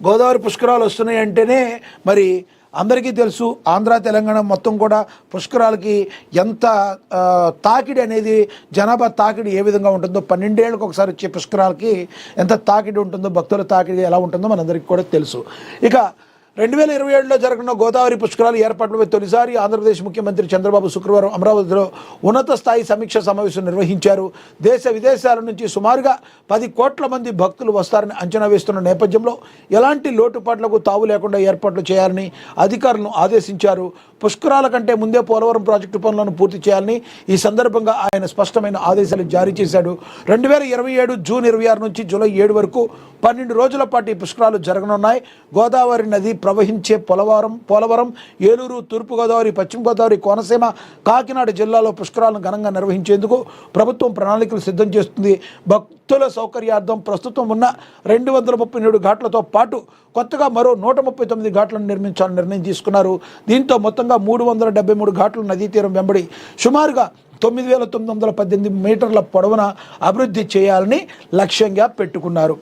గోదావరి పుష్కరాలు వస్తున్నాయి అంటేనే మరి అందరికీ తెలుసు, ఆంధ్ర తెలంగాణ మొత్తం కూడా పుష్కరాలకి ఎంత తాకిడి అనేది, జనాభా తాకిడి ఏ విధంగా ఉంటుందో, 12 ఏళ్ళకి ఒకసారి వచ్చే పుష్కరాలకి ఎంత తాకిడి ఉంటుందో, భక్తుల తాకిడి ఎలా ఉంటుందో మనందరికీ కూడా తెలుసు. ఇక 2027లో జరగనున్న గోదావరి పుష్కరాలు ఏర్పాట్లపై తొలిసారి ఆంధ్రప్రదేశ్ ముఖ్యమంత్రి చంద్రబాబు శుక్రవారం అమరావతిలో ఉన్నత స్థాయి సమీక్ష సమావేశం నిర్వహించారు. దేశ విదేశాల నుంచి సుమారుగా 10 కోట్ల మంది భక్తులు వస్తారని అంచనా వేస్తున్న నేపథ్యంలో ఎలాంటి లోటుపాట్లకు తావు లేకుండా ఏర్పాట్లు చేయాలని అధికారులను ఆదేశించారు. పుష్కరాల కంటే ముందే పోలవరం ప్రాజెక్టు పనులను పూర్తి చేయాలని ఈ సందర్భంగా ఆయన స్పష్టమైన ఆదేశాలు జారీ చేశాడు. 2027 జూన్ 26 నుంచి జూలై 7 వరకు 12 రోజుల పాటు ఈ పుష్కరాలు జరగనున్నాయి. గోదావరి నది ప్రవహించే పోలవరం, ఏలూరు, తూర్పుగోదావరి, పశ్చిమ గోదావరి, కోనసీమ, కాకినాడ జిల్లాలో పుష్కరాలను ఘనంగా నిర్వహించేందుకు ప్రభుత్వం ప్రణాళికలు సిద్ధం చేస్తుంది. భక్తుల సౌకర్యార్థం ప్రస్తుతం ఉన్న 237 ఘాట్లతో పాటు కొత్తగా మరో 139 ఘాట్లను నిర్మించాలని నిర్ణయం తీసుకున్నారు. దీంతో మొత్తంగా 373 ఘాట్లు నదీ తీరం వెంబడి సుమారుగా 9,918 మీటర్ల పొడవున అభివృద్ధి చేయాలని లక్ష్యంగా పెట్టుకున్నారు.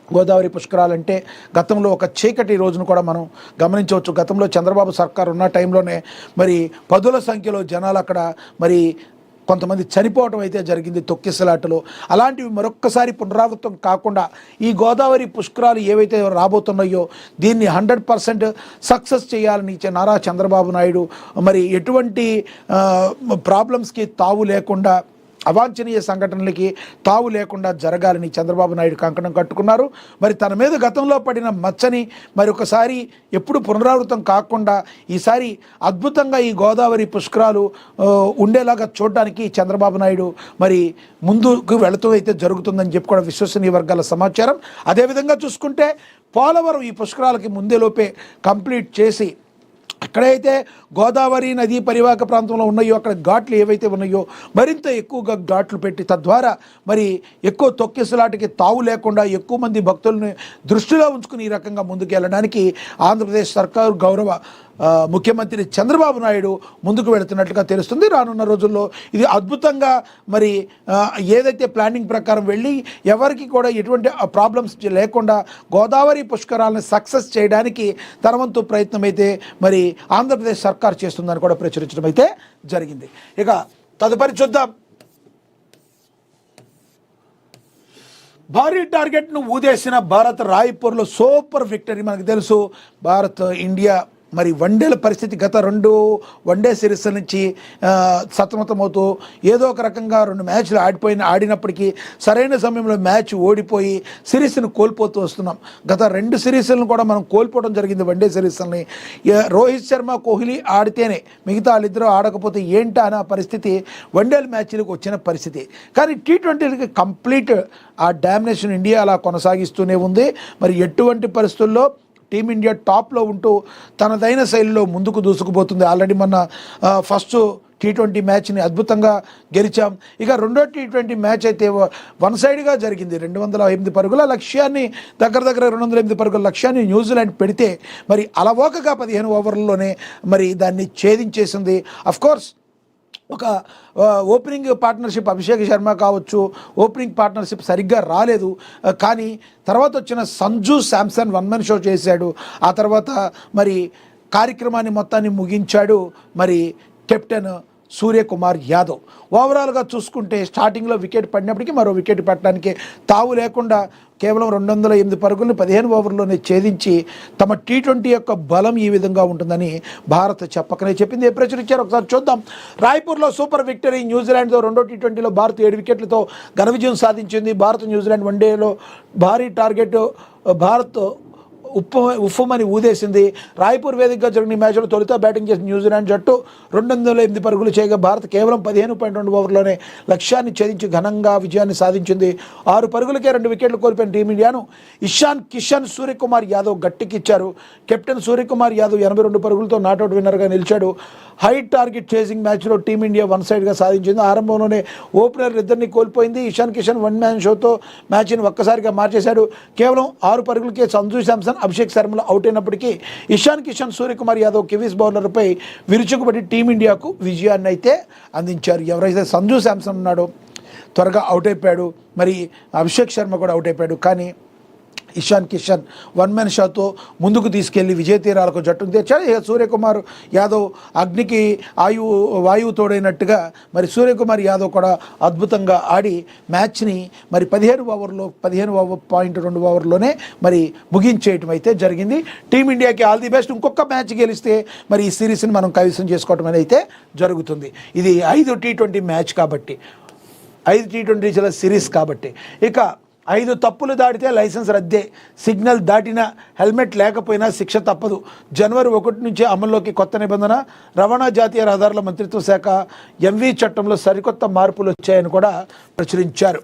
గోదావరి పుష్కరాలంటే గతంలో ఒక చీకటి రోజును కూడా మనం గమనించవచ్చు. గతంలో చంద్రబాబు సర్కార్ ఉన్న టైంలోనే మరి పదుల సంఖ్యలో జనాలు అక్కడ మరి కొంతమంది చనిపోవటం అయితే జరిగింది తొక్కిసలాటలో. అలాంటివి మరొక్కసారి పునరావృతం కాకుండా ఈ గోదావరి పుష్కరాలు ఏవైతే రాబోతున్నాయో దీన్ని 100% సక్సెస్ చేయాలని నారా చంద్రబాబు నాయుడు మరి ఎటువంటి ప్రాబ్లమ్స్కి తావు లేకుండా, అవాంఛనీయ సంఘటనలకి తావు లేకుండా జరగాలని చంద్రబాబు నాయుడు కంకణం కట్టుకున్నారు. మరి తన మీద గతంలో పడిన మచ్చని మరి ఒకసారి ఎప్పుడు పునరావృతం కాకుండా ఈసారి అద్భుతంగా ఈ గోదావరి పుష్కరాలు ఉండేలాగా చూడడానికి చంద్రబాబు నాయుడు మరి ముందుకు వెళుతూ అయితే జరుగుతుందని చెప్పి కూడా విశ్వసనీయ వర్గాల సమాచారం. అదేవిధంగా చూసుకుంటే పోలవరం ఈ పుష్కరాలకి ముందేలోపే కంప్లీట్ చేసి ఎక్కడైతే గోదావరి నదీ పరివాహక ప్రాంతంలో ఉన్నాయో అక్కడ ఘాట్లు ఏవైతే ఉన్నాయో మరింత ఎక్కువగా ఘాట్లు పెట్టి తద్వారా మరి ఎక్కువ తొక్కిసలాటకి తావు లేకుండా ఎక్కువ మంది భక్తులను దృష్టిలో ఉంచుకుని ఈ రకంగా ముందుకెళ్ళడానికి ఆంధ్రప్రదేశ్ సర్కారు గౌరవ ముఖ్యమంత్రి చంద్రబాబు నాయుడు ముందుకు వెళుతున్నట్లుగా తెలుస్తుంది. రానున్న రోజుల్లో ఇది అద్భుతంగా మరి ఏదైతే ప్లానింగ్ ప్రకారం వెళ్ళి ఎవరికి కూడా ఎటువంటి ప్రాబ్లమ్స్ లేకుండా గోదావరి పుష్కరాలను సక్సెస్ చేయడానికి తన వంతు ప్రయత్నం అయితే మరి ఆంధ్రప్రదేశ్ సర్కార్ చేస్తుందని కూడా ప్రచురించడం అయితే జరిగింది. ఇక తదుపరి చూద్దాం. భారీ టార్గెట్ను ఊదేసిన భారత్ రాయ్పూర్లో సూపర్ విక్టరీ. మనకు తెలుసు భారత్ ఇండియా మరి వన్డేల పరిస్థితి గత 2 వన్డే సిరీస్ నుంచి సతమతమవుతూ ఏదో ఒక రకంగా 2 మ్యాచ్లు ఆడినప్పటికీ సరైన సమయంలో మ్యాచ్ ఓడిపోయి సిరీస్ను కోల్పోతూ వస్తున్నాం. గత 2 సిరీస్లను కూడా మనం కోల్పోవడం జరిగింది వన్డే సిరీస్ని. రోహిత్ శర్మ, కోహ్లీ ఆడితేనే మిగతా వాళ్ళిద్దరూ ఆడకపోతే ఏంటా అనే పరిస్థితి వన్డేల మ్యాచ్లకు వచ్చిన పరిస్థితి. కానీ T20లకి కంప్లీట్ ఆ డామినేషన్ ఇండియా అలా కొనసాగిస్తూనే ఉంది. మరి ఎటువంటి పరిస్థితుల్లో టీమిండియా టాప్లో ఉంటూ తనదైన శైలిలో ముందుకు దూసుకుపోతుంది. ఆల్రెడీ మొన్న ఫస్ట్ T20 మ్యాచ్ని అద్భుతంగా గెలిచాం. ఇక రెండో T20 మ్యాచ్ అయితే వన్ సైడ్గా జరిగింది. 208 పరుగుల లక్ష్యాన్ని దగ్గర 208 పరుగుల లక్ష్యాన్ని న్యూజిలాండ్ పెడితే మరి అలవోకగా 15 ఓవర్లలోనే మరి దాన్ని ఛేదించేసింది. అఫ్కోర్స్ ఒక ఓపెనింగ్ పార్ట్నర్షిప్ అభిషేక్ శర్మ కావచ్చు, ఓపెనింగ్ పార్ట్నర్షిప్ సరిగ్గా రాలేదు. కానీ తర్వాత వచ్చిన సంజు శాంసన్ 1 మ్యాన్ షో చేశాడు. ఆ తర్వాత మరి కార్యక్రమాన్ని మొత్తాన్ని ముగించాడు మరి కెప్టెన్ సూర్యకుమార్ యాదవ్. ఓవరాల్గా చూసుకుంటే స్టార్టింగ్లో వికెట్ పడినప్పటికీ మరో వికెట్ పట్టడానికి తావు లేకుండా కేవలం 208 పరుగులను 15 ఓవర్లోనే ఛేదించి తమ T20 యొక్క బలం ఈ విధంగా ఉంటుందని భారత్ చెప్పకనే చెప్పింది. ప్రచురించారు ఒకసారి చూద్దాం. రాయ్పూర్లో సూపర్ విక్టరీ. న్యూజిలాండ్తో రెండో T20లో భారత్ 7 వికెట్లతో ఘన విజయం సాధించింది. భారత్ న్యూజిలాండ్ వన్డేలో భారీ టార్గెట్ భారత్ ఉఫ్ఫమని ఊదేసింది. రాయ్పూర్ వేదికగా జరిగిన మ్యాచ్లో తొలుత బ్యాటింగ్ చేసిన న్యూజిలాండ్ జట్టు 208 పరుగులు చేయగా భారత్ కేవలం 15.2 ఓవర్లోనే లక్ష్యాన్ని ఛేదించి ఘనంగా విజయాన్ని సాధించింది. 6 పరుగులకే 2 వికెట్లు కోల్పోయిన టీమిండియాను ఇషాన్ కిషన్, సూర్యకుమార్ యాదవ్ గట్టికిచ్చారు. కెప్టెన్ సూర్యకుమార్ యాదవ్ 82 పరుగులతో నాట్అవుట్ విన్నర్గా నిలిచాడు. హై టార్గెట్ చేసింగ్ మ్యాచ్లో టీమిండియా వన్ సైడ్గా సాధించింది. ఆరంభంలోనే ఓపెనర్ ఇద్దరిని కోల్పోయింది. ఇషాన్ కిషన్ 1 మ్యాన్ షోతో మ్యాచ్ని ఒక్కసారిగా మార్చేశాడు. కేవలం 6 పరుగులకే సంజు శాంసన్, అభిషేక్ శర్మలు అవుట్ అయినప్పటికీ ఇషాన్ కిషన్, సూర్యకుమార్ యాదవ్ కివీస్ బౌలర్పై విరుచుకుపడి టీమిండియాకు విజయాన్ని అయితే అందించారు. ఎవరైతే సంజు శాంసన్ ఉన్నాడో త్వరగా అవుట్ అయిపోయాడు, మరి అభిషేక్ శర్మ కూడా అవుట్ అయిపోయాడు. కానీ ఇషాన్ కిషన్ వన్ మ్యాన్ షాతో ముందుకు తీసుకెళ్లి విజయ తీరాలకు జట్టును తెచ్చాడు. ఇక సూర్యకుమార్ యాదవ్ అగ్నికి వాయువు తోడైనట్టుగా మరి సూర్యకుమార్ యాదవ్ కూడా అద్భుతంగా ఆడి మ్యాచ్ని మరి 15.2 ఓవర్లోనే మరి ముగించేయటం అయితే జరిగింది. టీమిండియాకి ఆల్ ది బెస్ట్. ఇంకొక మ్యాచ్ గెలిస్తే మరి ఈ సిరీస్ని మనం కైవసం చేసుకోవటం అనేది అయితే జరుగుతుంది. ఇది 5 T20 మ్యాచ్ కాబట్టి, 5 T20 సిరీస్ కాబట్టి. ఇక 5 తప్పులు దాటితే లైసెన్స్ రద్దే, సిగ్నల్ దాటిన హెల్మెట్ లేకపోయినా శిక్ష తప్పదు. జనవరి 1 నుంచి అమల్లోకి కొత్త నిబంధన. రవాణా జాతీయ రహదారుల మంత్రిత్వ శాఖ ఎంవీ చట్టంలో సరికొత్త మార్పులు వచ్చాయని కూడా ప్రచురించారు.